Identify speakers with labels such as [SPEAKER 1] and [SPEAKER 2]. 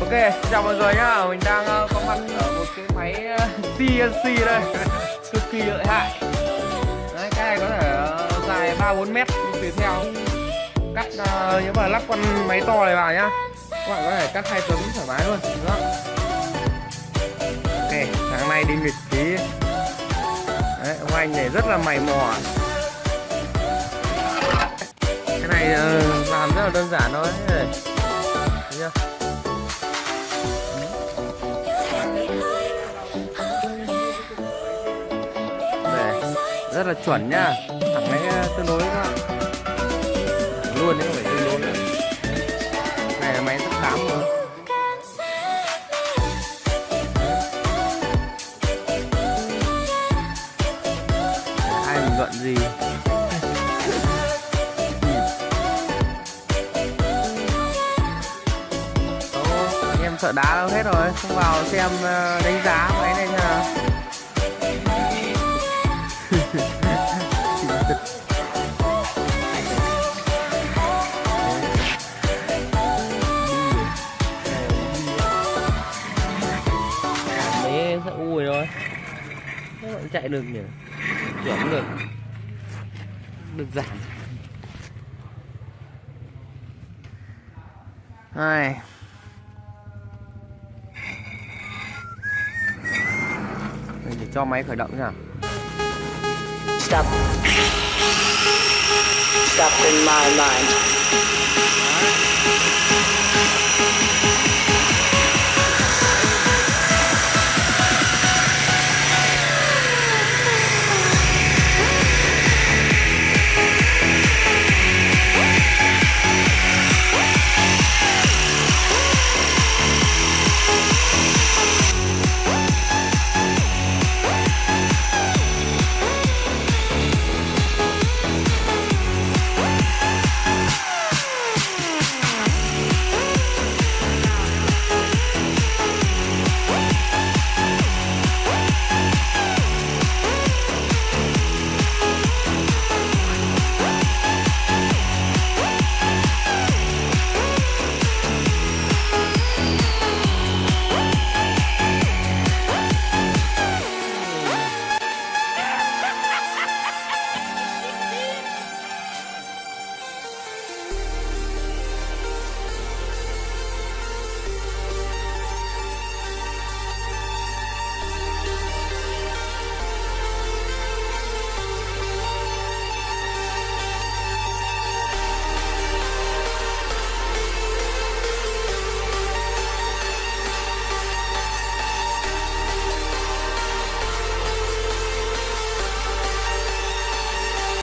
[SPEAKER 1] Ok, chào mọi người nhá. Mình đang có mặt ở một cái máy CNC đây, cực kỳ lợi hại. Đấy, cái này có thể dài 3-4 mét tùy theo cắt. Nếu mà lắp con máy to này vào nhá, các bạn có thể cắt 2 tấm thoải mái luôn. Đó. Ok, tháng nay đi nghịch tí. Đấy, ông anh này rất là mày mò. Cái này làm rất là đơn giản thôi. Thấy chưa? Rất là chuẩn nhá, thẳng đấy tương đối các bạn, luôn đấy, không phải tương đối nữa. Này là máy rất khám rồi. Ai bình luận gì anh em sợ đá đâu hết rồi, không vào xem đánh giá máy này nha. Sẽ ui rồi, các bạn chạy được nhỉ, chuẩn được, được giảm. Này, mình chỉ cho máy khởi động nhá.
[SPEAKER 2] Stop in my mind.